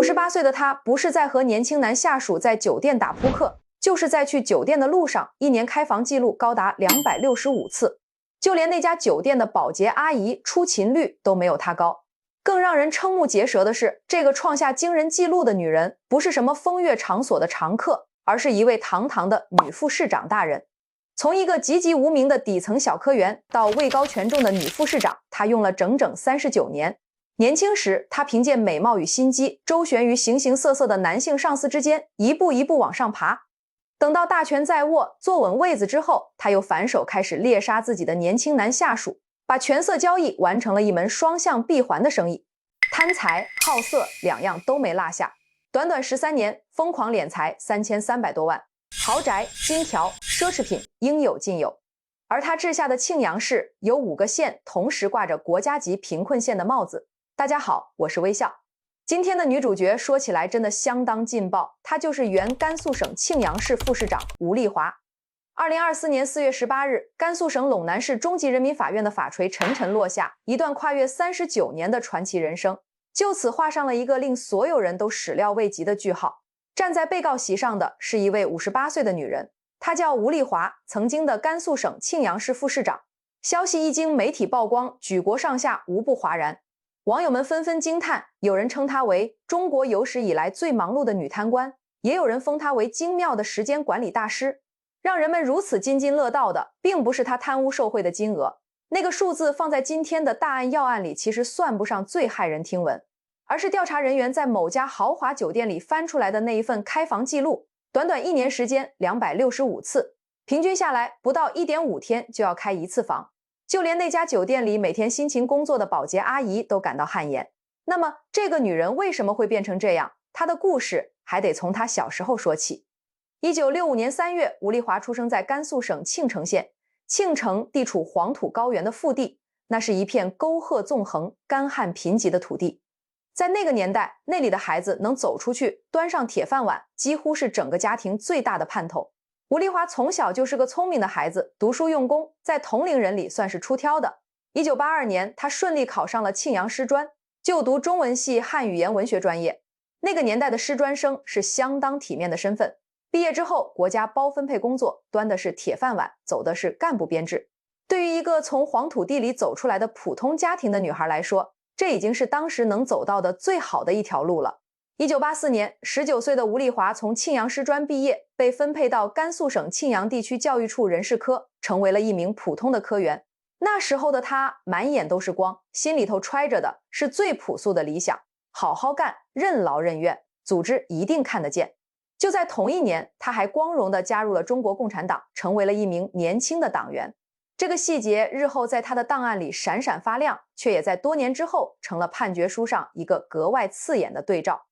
58岁的他不是在和年轻男下属在酒店打扑克，就是在去酒店的路上，一年开房记录高达265次。就连那家酒店的保洁阿姨出勤率都没有他高。更让人瞠目结舌的是，这个创下惊人纪录的女人不是什么风月场所的常客，而是一位堂堂的女副市长大人。从一个籍籍无名的底层小科员到位高权重的女副市长，她用了整整39年。年轻时，她凭借美貌与心机，周旋于形形色色的男性上司之间，一步一步往上爬。等到大权在握，坐稳位子之后，她又反手开始猎杀自己的年轻男下属，把权色交易完成了一门双向闭环的生意。贪财好色两样都没落下，短短13年，疯狂敛财3300多万，豪宅、金条、奢侈品应有尽有。而他治下的庆阳市有5个县同时挂着国家级贫困县的帽子。大家好，我是微笑。今天的女主角说起来真的相当劲爆，她就是原甘肃省庆阳市副市长吴丽华。2024年4月18日，甘肃省陇南市中级人民法院的法锤沉沉落下，一段跨越39年的传奇人生就此画上了一个令所有人都始料未及的句号。站在被告席上的是一位58岁的女人，她叫吴丽华，曾经的甘肃省庆阳市副市长。消息一经媒体曝光，举国上下无不哗然。网友们纷纷惊叹，有人称她为中国有史以来最忙碌的女贪官，也有人封她为精妙的时间管理大师。让人们如此津津乐道的，并不是她贪污受贿的金额，那个数字放在今天的大案要案里其实算不上最骇人听闻，而是调查人员在某家豪华酒店里翻出来的那一份开房记录，短短1年时间265次，平均下来不到1.5天就要开1次房。就连那家酒店里每天辛勤工作的保洁阿姨都感到汗颜。那么这个女人为什么会变成这样？她的故事还得从她小时候说起。1965年3月，吴丽华出生在甘肃省庆城县。庆城地处黄土高原的腹地，那是一片沟壑纵横、干旱贫瘠的土地。在那个年代，那里的孩子能走出去端上铁饭碗，几乎是整个家庭最大的盼头。吴丽华从小就是个聪明的孩子，读书用功，在同龄人里算是出挑的。1982年，她顺利考上了庆阳师专，就读中文系汉语言文学专业。那个年代的师专生是相当体面的身份，毕业之后国家包分配工作，端的是铁饭碗，走的是干部编制。对于一个从黄土地里走出来的普通家庭的女孩来说，这已经是当时能走到的最好的一条路了。1984年，19岁的吴丽华从庆阳师专毕业，被分配到甘肃省庆阳地区教育处人事科，成为了一名普通的科员。那时候的她满眼都是光，心里头揣着的是最朴素的理想：好好干，任劳任怨，组织一定看得见。就在同一年，她还光荣地加入了中国共产党，成为了一名年轻的党员。这个细节日后在她的档案里闪闪发亮，却也在多年之后成了判决书上一个格外刺眼的对照。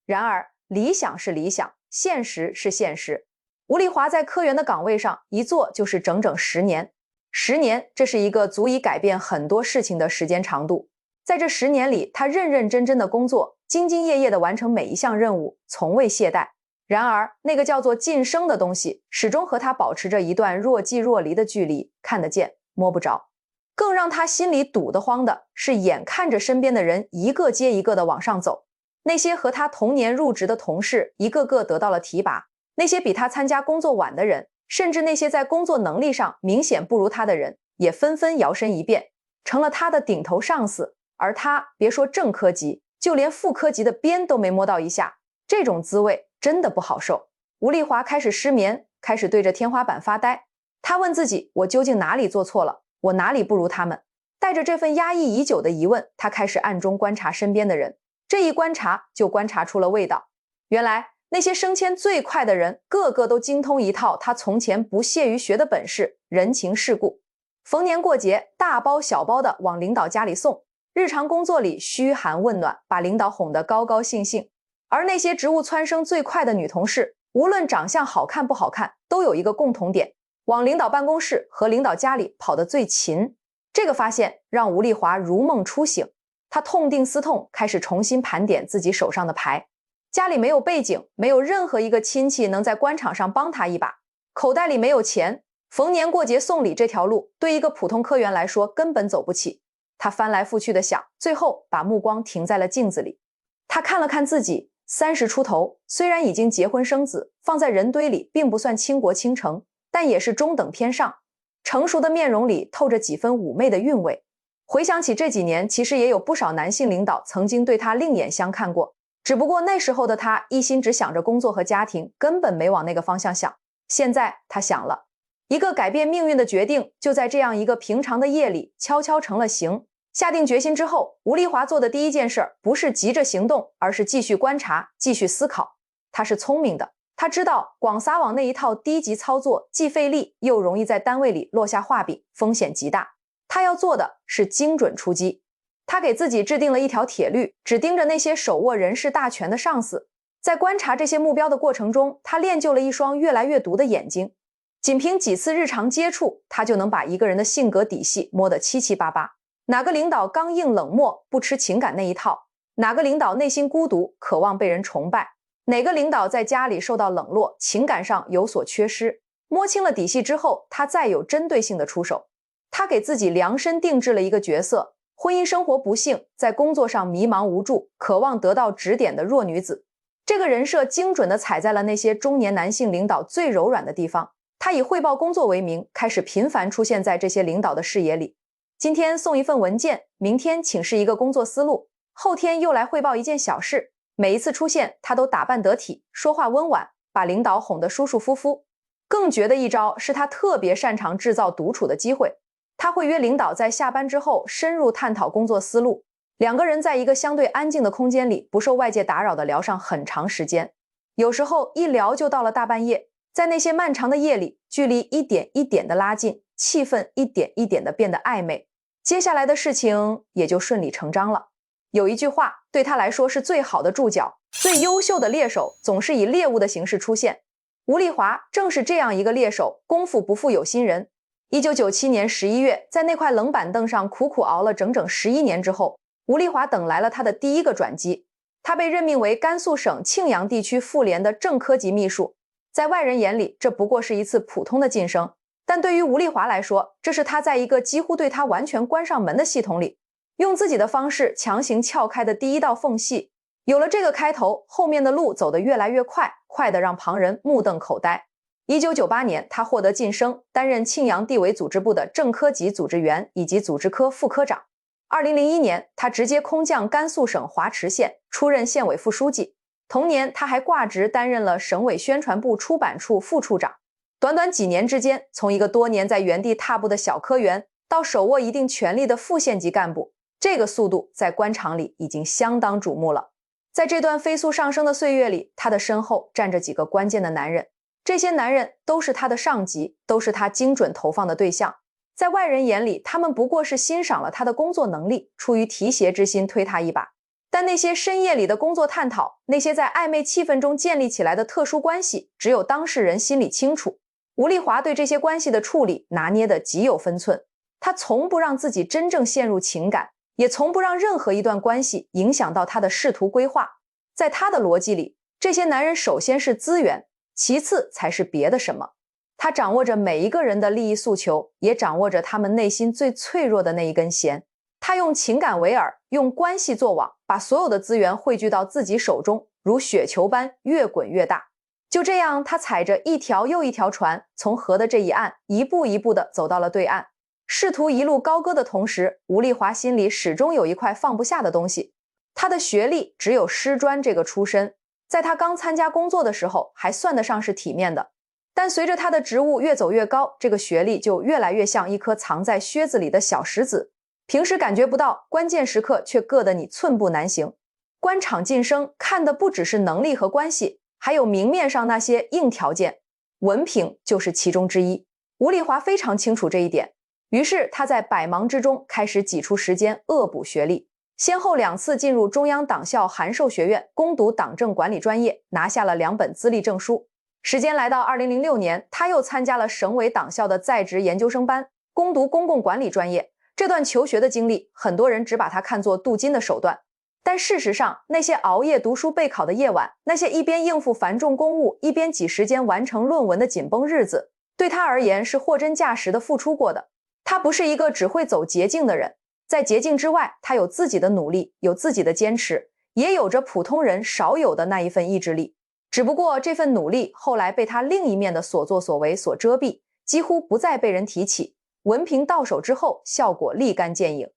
然而，理想是理想，现实是现实。吴丽华在科员的岗位上一做就是整整10年。10年，这是一个足以改变很多事情的时间长度。在这10年里，他认认真真的工作，兢兢业业地完成每一项任务，从未懈怠。然而，那个叫做晋升的东西，始终和他保持着一段若即若离的距离，看得见，摸不着。更让他心里堵得慌的是，眼看着身边的人一个接一个地往上走。那些和他同年入职的同事一个个得到了提拔，那些比他参加工作晚的人，甚至那些在工作能力上明显不如他的人，也纷纷摇身一变，成了他的顶头上司。而他别说正科级，就连副科级的边都没摸到一下，这种滋味真的不好受。吴丽华开始失眠，开始对着天花板发呆。他问自己，我究竟哪里做错了？我哪里不如他们？带着这份压抑已久的疑问，他开始暗中观察身边的人。这一观察就观察出了味道。原来那些升迁最快的人，个个都精通一套他从前不屑于学的本事，人情世故。逢年过节，大包小包的往领导家里送，日常工作里嘘寒问暖，把领导哄得高高兴兴。而那些职务蹿升最快的女同事，无论长相好看不好看，都有一个共同点，往领导办公室和领导家里跑得最勤。这个发现让吴丽华如梦初醒，他痛定思痛，开始重新盘点自己手上的牌。家里没有背景，没有任何一个亲戚能在官场上帮他一把，口袋里没有钱，逢年过节送礼这条路对一个普通科员来说根本走不起。他翻来覆去的想，最后把目光停在了镜子里。他看了看自己， 30出头，虽然已经结婚生子，放在人堆里并不算倾国倾城，但也是中等偏上。成熟的面容里透着几分妩媚的韵味。回想起这几年，其实也有不少男性领导曾经对他另眼相看过，只不过那时候的他一心只想着工作和家庭，根本没往那个方向想。现在他想了，一个改变命运的决定就在这样一个平常的夜里悄悄成了形。下定决心之后，吴丽华做的第一件事不是急着行动，而是继续观察，继续思考。他是聪明的，他知道广撒网那一套低级操作既费力又容易在单位里落下画饼，风险极大。他要做的是精准出击。他给自己制定了一条铁律，只盯着那些手握人事大权的上司。在观察这些目标的过程中，他练就了一双越来越毒的眼睛。仅凭几次日常接触，他就能把一个人的性格底细摸得七七八八。哪个领导刚硬冷漠，不吃情感那一套？哪个领导内心孤独，渴望被人崇拜？哪个领导在家里受到冷落，情感上有所缺失？摸清了底细之后，他再有针对性的出手。他给自己量身定制了一个角色，婚姻生活不幸，在工作上迷茫无助，渴望得到指点的弱女子。这个人设精准地踩在了那些中年男性领导最柔软的地方。他以汇报工作为名，开始频繁出现在这些领导的视野里。今天送一份文件，明天请示一个工作思路，后天又来汇报一件小事。每一次出现，他都打扮得体，说话温婉，把领导哄得舒舒服服。更绝的一招是他特别擅长制造独处的机会。他会约领导在下班之后深入探讨工作思路，两个人在一个相对安静的空间里，不受外界打扰地聊上很长时间。有时候一聊就到了大半夜。在那些漫长的夜里，距离一点一点地拉近，气氛一点一点地变得暧昧，接下来的事情也就顺理成章了。有一句话对他来说是最好的注脚，最优秀的猎手总是以猎物的形式出现。吴丽华正是这样一个猎手，功夫不负有心人。1997年11月，在那块冷板凳上苦苦熬了整整11年之后，吴丽华等来了他的第一个转机。他被任命为甘肃省庆阳地区妇联的正科级秘书。在外人眼里，这不过是一次普通的晋升，但对于吴丽华来说，这是他在一个几乎对他完全关上门的系统里，用自己的方式强行撬开的第一道缝隙。有了这个开头，后面的路走得越来越快，快得让旁人目瞪口呆。1998年，他获得晋升，担任庆阳地委组织部的正科级组织员以及组织科副科长。2001年，他直接空降甘肃省华池县，出任县委副书记。同年，他还挂职担任了省委宣传部出版处副处长。短短几年之间，从一个多年在原地踏步的小科员，到手握一定权力的副县级干部，这个速度在官场里已经相当瞩目了。在这段飞速上升的岁月里，他的身后站着几个关键的男人，这些男人都是他的上级，都是他精准投放的对象。在外人眼里，他们不过是欣赏了他的工作能力，出于提携之心推他一把。但那些深夜里的工作探讨，那些在暧昧气氛中建立起来的特殊关系，只有当事人心里清楚。吴丽华对这些关系的处理拿捏得极有分寸，他从不让自己真正陷入情感，也从不让任何一段关系影响到他的仕途规划。在他的逻辑里，这些男人首先是资源，其次才是别的什么。他掌握着每一个人的利益诉求，也掌握着他们内心最脆弱的那一根弦。他用情感为饵，用关系做网，把所有的资源汇聚到自己手中，如雪球般越滚越大。就这样，他踩着一条又一条船，从河的这一岸一步一步地走到了对岸。仕途一路高歌的同时，吴丽华心里始终有一块放不下的东西。他的学历只有师专这个出身，在他刚参加工作的时候还算得上是体面的，但随着他的职务越走越高，这个学历就越来越像一颗藏在靴子里的小石子。平时感觉不到，关键时刻却硌得你寸步难行。官场晋升看的不只是能力和关系，还有明面上那些硬条件，文凭就是其中之一。吴丽华非常清楚这一点，于是他在百忙之中开始挤出时间恶补学历，先后2次进入中央党校函授学院攻读党政管理专业，拿下了2本资历证书。时间来到2006年，他又参加了省委党校的在职研究生班，攻读公共管理专业。这段求学的经历，很多人只把它看作镀金的手段，但事实上，那些熬夜读书备考的夜晚，那些一边应付繁重公务，一边挤时间完成论文的紧绷日子，对他而言是货真价实的付出过的。他不是一个只会走捷径的人，在捷径之外，他有自己的努力，有自己的坚持，也有着普通人少有的那一份意志力。只不过这份努力后来被他另一面的所作所为所遮蔽，几乎不再被人提起。文凭到手之后，效果立竿见影。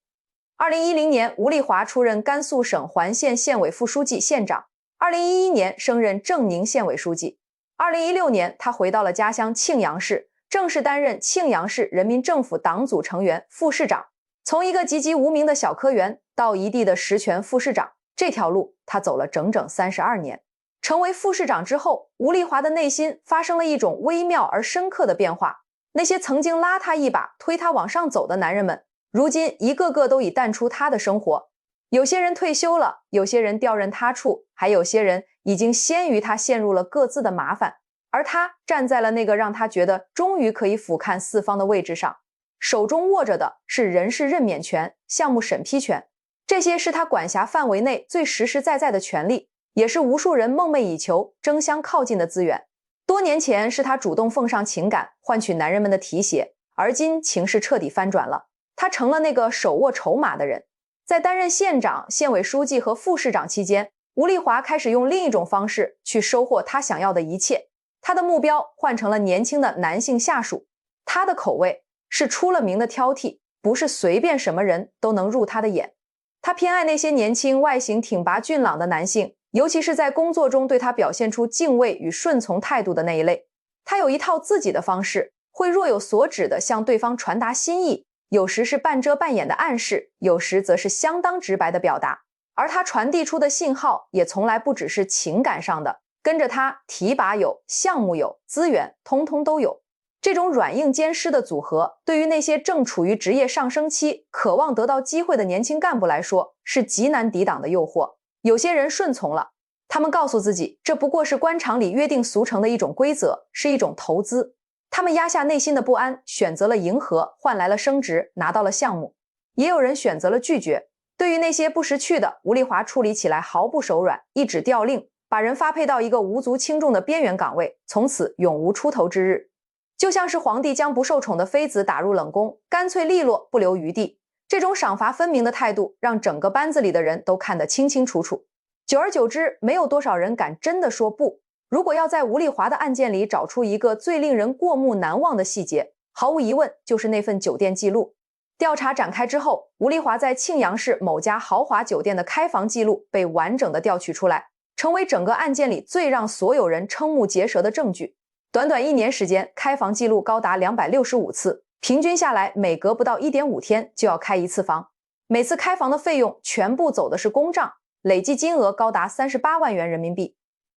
2010年，吴丽华出任甘肃省环县县委副书记、县长。2011年升任正宁县委书记。2016年，他回到了家乡庆阳市，正式担任庆阳市人民政府党组成员、副市长。从一个籍籍无名的小科员到一地的实权副市长，这条路他走了整整32年。成为副市长之后，吴丽华的内心发生了一种微妙而深刻的变化。那些曾经拉他一把、推他往上走的男人们，如今一个个都已淡出他的生活。有些人退休了，有些人调任他处，还有些人已经先于他陷入了各自的麻烦，而他站在了那个让他觉得终于可以俯瞰四方的位置上，手中握着的是人事任免权、项目审批权，这些是他管辖范围内最实实在在的权利，也是无数人梦寐以求、争相靠近的资源。多年前是他主动奉上情感，换取男人们的提携，而今情势彻底翻转了，他成了那个手握筹码的人。在担任县长、县委书记和副市长期间，吴丽华开始用另一种方式去收获他想要的一切。他的目标换成了年轻的男性下属，他的口味是出了名的挑剔，不是随便什么人都能入他的眼。他偏爱那些年轻、外形挺拔俊朗的男性，尤其是在工作中对他表现出敬畏与顺从态度的那一类。他有一套自己的方式，会若有所指地向对方传达心意，有时是半遮半掩的暗示，有时则是相当直白的表达。而他传递出的信号也从来不只是情感上的，跟着他提拔有、项目有、资源通通都有。这种软硬兼施的组合，对于那些正处于职业上升期、渴望得到机会的年轻干部来说，是极难抵挡的诱惑。有些人顺从了，他们告诉自己，这不过是官场里约定俗成的一种规则，是一种投资。他们压下内心的不安，选择了迎合，换来了升职，拿到了项目。也有人选择了拒绝。对于那些不识趣的，吴丽华处理起来毫不手软，一纸调令，把人发配到一个无足轻重的边缘岗位，从此永无出头之日。就像是皇帝将不受宠的妃子打入冷宫，干脆利落，不留余地。这种赏罚分明的态度，让整个班子里的人都看得清清楚楚。久而久之，没有多少人敢真的说不。如果要在吴丽华的案件里找出一个最令人过目难忘的细节，毫无疑问就是那份酒店记录。调查展开之后，吴丽华在庆阳市某家豪华酒店的开房记录被完整的调取出来，成为整个案件里最让所有人瞠目结舌的证据。短短1年时间，开房记录高达265次，平均下来每隔不到1.5天就要开一次房，每次开房的费用全部走的是公账，累计金额高达38万元人民币。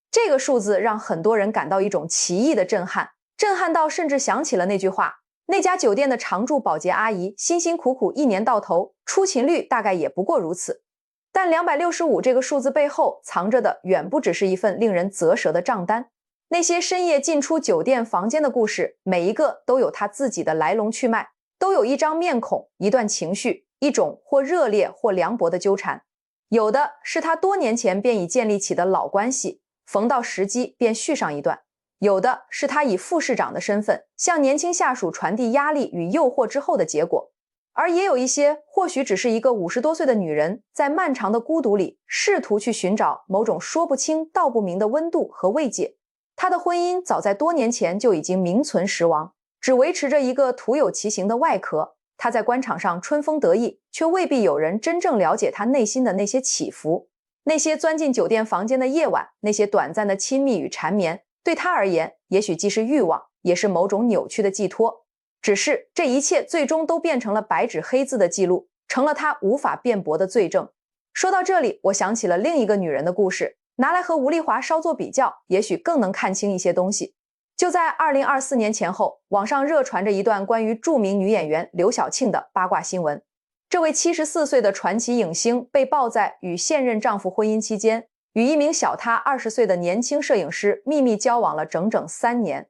这个数字让很多人感到一种奇异的震撼，震撼到甚至想起了那句话，那家酒店的常驻保洁阿姨辛辛苦苦1年到头，出勤率大概也不过如此。但265这个数字背后藏着的远不只是一份令人啧舌的账单，那些深夜进出酒店房间的故事，每一个都有它自己的来龙去脉，都有一张面孔、一段情绪、一种或热烈或凉薄的纠缠。有的是他多年前便已建立起的老关系，逢到时机便续上一段；有的是他以副市长的身份向年轻下属传递压力与诱惑之后的结果。而也有一些或许只是一个50多岁的女人，在漫长的孤独里试图去寻找某种说不清道不明的温度和慰藉。她的婚姻早在多年前就已经名存实亡，只维持着一个徒有其形的外壳。她在官场上春风得意，却未必有人真正了解她内心的那些起伏。那些钻进酒店房间的夜晚，那些短暂的亲密与缠绵，对她而言，也许既是欲望，也是某种扭曲的寄托。只是这一切最终都变成了白纸黑字的记录，成了他无法辩驳的罪证。说到这里，我想起了另一个女人的故事，拿来和吴丽华稍作比较，也许更能看清一些东西。就在2024年前后，网上热传着一段关于著名女演员刘晓庆的八卦新闻。这位74岁的传奇影星被曝在与现任丈夫婚姻期间，与一名小她20岁的年轻摄影师秘密交往了整整3年。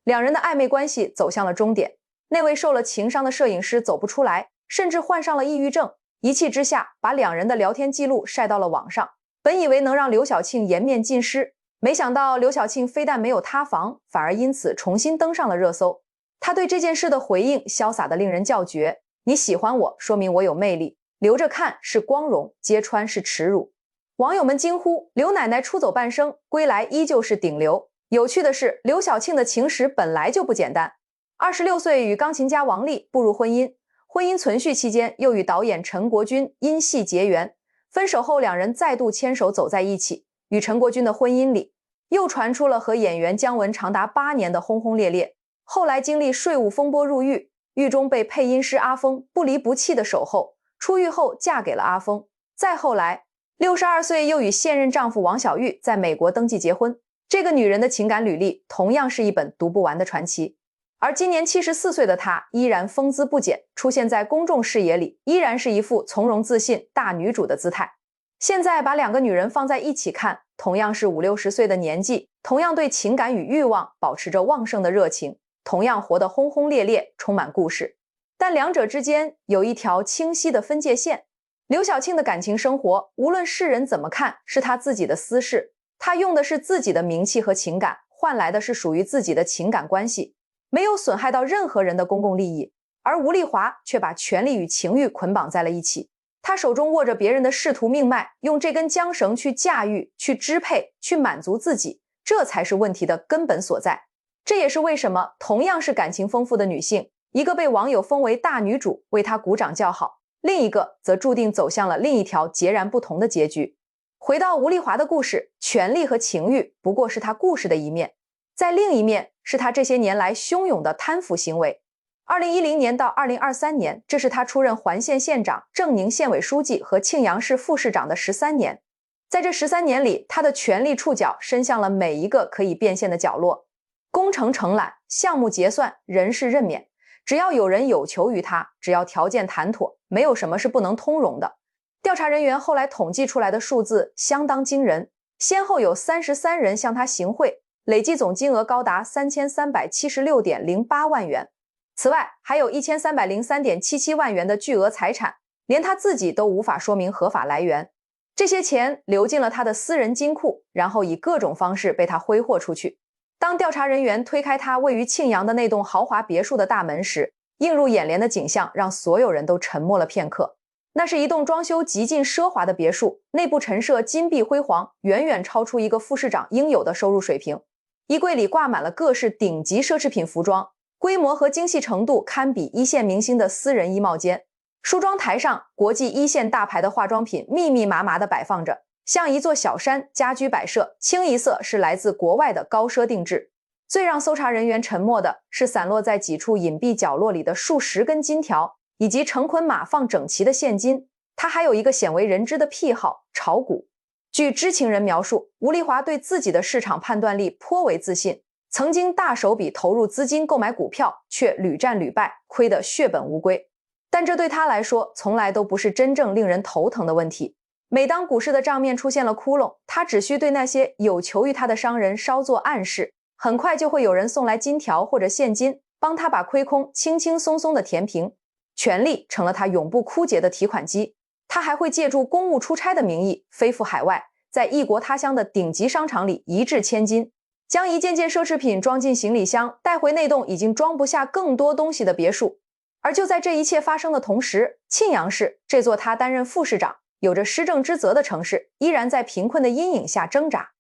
两人的暧昧关系走向了终点，那位受了情伤的摄影师走不出来，甚至患上了抑郁症，一气之下把两人的聊天记录晒到了网上。本以为能让刘晓庆颜面尽失，没想到刘晓庆非但没有塌房，反而因此重新登上了热搜。她对这件事的回应潇洒得令人叫绝，你喜欢我，说明我有魅力，留着看是光荣，揭穿是耻辱。网友们惊呼：刘奶奶出走半生，归来依旧是顶流。有趣的是，刘晓庆的情史本来就不简单。26岁与钢琴家王丽步入婚姻，婚姻存续期间又与导演陈国军因戏结缘，分手后两人再度牵手走在一起。与陈国军的婚姻里，又传出了和演员姜文长达8年的轰轰烈烈。后来经历税务风波入狱，狱中被配音师阿峰不离不弃的守候，出狱后嫁给了阿峰。再后来，62岁又与现任丈夫王小玉在美国登记结婚。这个女人的情感履历同样是一本读不完的传奇。而今年74岁的她依然风姿不减，出现在公众视野里依然是一副从容自信大女主的姿态。现在把两个女人放在一起看，同样是50、60岁的年纪，同样对情感与欲望保持着旺盛的热情，同样活得轰轰烈烈，充满故事。但两者之间有一条清晰的分界线。刘晓庆的感情生活，无论世人怎么看，是她自己的私事，她用的是自己的名气和情感，换来的是属于自己的情感关系，没有损害到任何人的公共利益。而吴丽华却把权力与情欲捆绑在了一起，她手中握着别人的仕途命脉，用这根缰绳去驾驭、去支配、去满足自己，这才是问题的根本所在。这也是为什么同样是感情丰富的女性，一个被网友封为大女主，为她鼓掌叫好，另一个则注定走向了另一条截然不同的结局。回到吴丽华的故事，权力和情欲不过是她故事的一面，在另一面是她这些年来汹涌的贪腐行为。2010年到2023年，这是她出任环县县长、正宁县委书记和庆阳市副市长的13年。在这13年里，她的权力触角伸向了每一个可以变现的角落，工程承揽、项目结算、人事任免，只要有人有求于他，只要条件谈妥，没有什么是不能通融的。调查人员后来统计出来的数字相当惊人，先后有33人向他行贿，累计总金额高达3376.08万元。此外，还有1303.77万元的巨额财产，连他自己都无法说明合法来源。这些钱流进了他的私人金库，然后以各种方式被他挥霍出去。当调查人员推开他位于庆阳的那栋豪华别墅的大门时，映入眼帘的景象让所有人都沉默了片刻。那是一栋装修极尽奢华的别墅，内部陈设金碧辉煌，远远超出一个副市长应有的收入水平。衣柜里挂满了各式顶级奢侈品服装，规模和精细程度堪比一线明星的私人衣帽间。梳妆台上，国际一线大牌的化妆品密密麻麻地摆放着，像一座小山。家居摆设清一色是来自国外的高奢定制。最让搜查人员沉默的是散落在几处隐蔽角落里的数十根金条，以及成捆码放整齐的现金。他还有一个鲜为人知的癖好，炒股。据知情人描述，吴丽华对自己的市场判断力颇为自信，曾经大手笔投入资金购买股票，却屡战屡败，亏得血本无归。但这对他来说从来都不是真正令人头疼的问题。每当股市的账面出现了窟窿，他只需对那些有求于他的商人稍作暗示，很快就会有人送来金条或者现金，帮他把亏空轻轻松松地填平。权力成了他永不枯竭的提款机。他还会借助公务出差的名义飞赴海外，在异国他乡的顶级商场里一掷千金，将一件件奢侈品装进行李箱，带回那栋已经装不下更多东西的别墅。而就在这一切发生的同时，庆阳市这座他担任副市长、有着施政之责的城市，依然在贫困的阴影下挣扎。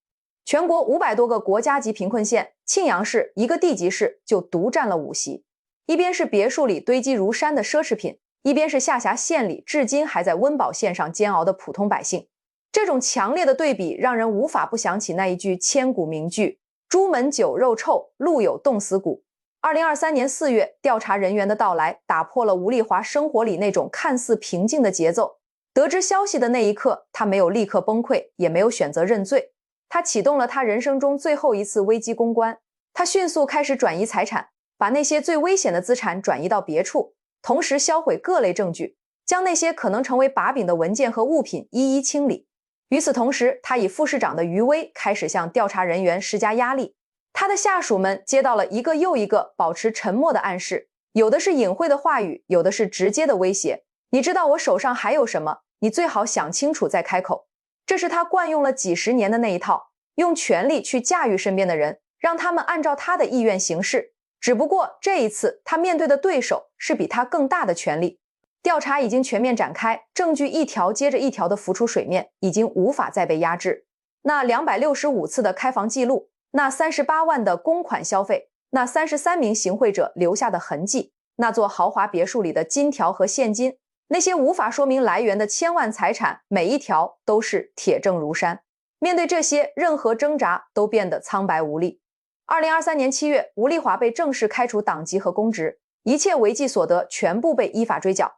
全国500多个国家级贫困县，庆阳市一个地级市就独占了5席。一边是别墅里堆积如山的奢侈品，一边是下辖县里至今还在温饱线上煎熬的普通百姓。这种强烈的对比让人无法不想起那一句千古名句：朱门酒肉臭，路有冻死骨。2023年4月，调查人员的到来打破了吴丽华生活里那种看似平静的节奏。得知消息的那一刻，他没有立刻崩溃，也没有选择认罪。他启动了他人生中最后一次危机公关。他迅速开始转移财产，把那些最危险的资产转移到别处，同时销毁各类证据，将那些可能成为把柄的文件和物品一一清理。与此同时，他以副市长的余威开始向调查人员施加压力。他的下属们接到了一个又一个保持沉默的暗示，有的是隐晦的话语，有的是直接的威胁。你知道我手上还有什么？你最好想清楚再开口。这是他惯用了几十年的那一套，用权力去驾驭身边的人，让他们按照他的意愿行事。只不过这一次，他面对的对手是比他更大的权力。调查已经全面展开，证据一条接着一条的浮出水面，已经无法再被压制。那265次的开房记录，那38万的公款消费，那33名行贿者留下的痕迹，那座豪华别墅里的金条和现金，那些无法说明来源的千万财产，每一条都是铁证如山。面对这些，任何挣扎都变得苍白无力。2023年7月，吴丽华被正式开除党籍和公职，一切违纪所得全部被依法追缴。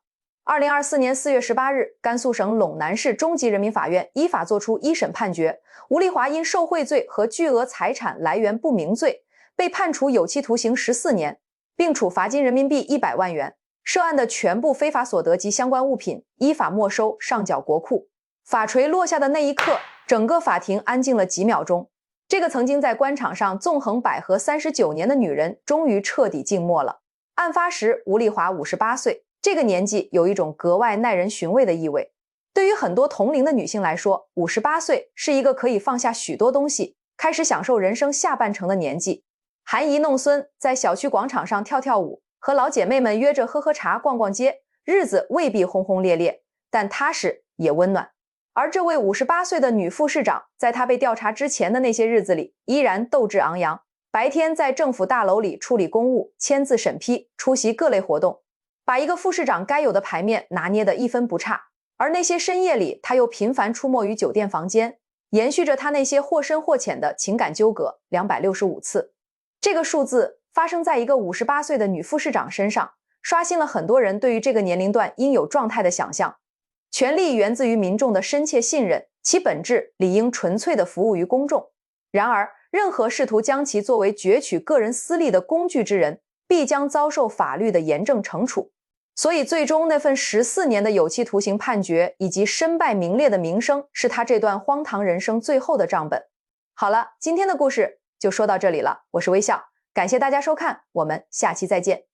2024年4月18日，甘肃省陇南市中级人民法院依法作出一审判决，吴丽华因受贿罪和巨额财产来源不明罪，被判处有期徒刑14年，并处罚金人民币100万元。涉案的全部非法所得及相关物品依法没收上缴国库。法锤落下的那一刻，整个法庭安静了几秒钟。这个曾经在官场上纵横捭阖39年的女人，终于彻底静默了。案发时，吴丽华58岁，这个年纪有一种格外耐人寻味的意味。对于很多同龄的女性来说，58岁是一个可以放下许多东西，开始享受人生下半程的年纪。含饴弄孙，在小区广场上跳跳舞，和老姐妹们约着喝喝茶、逛逛街，日子未必轰轰烈烈，但踏实也温暖。而这位58岁的女副市长，在她被调查之前的那些日子里，依然斗志昂扬，白天在政府大楼里处理公务、签字审批、出席各类活动，把一个副市长该有的牌面拿捏得一分不差。而那些深夜里，她又频繁出没于酒店房间，延续着她那些或深或浅的情感纠葛265次。这个数字发生在一个58岁的女副市长身上，刷新了很多人对于这个年龄段应有状态的想象。权力源自于民众的深切信任，其本质理应纯粹地服务于公众。然而，任何试图将其作为攫取个人私利的工具之人，必将遭受法律的严正惩处。所以，最终那份14年的有期徒刑判决以及身败名裂的名声，是他这段荒唐人生最后的账本。好了，今天的故事就说到这里了，我是微笑，感谢大家收看，我们下期再见。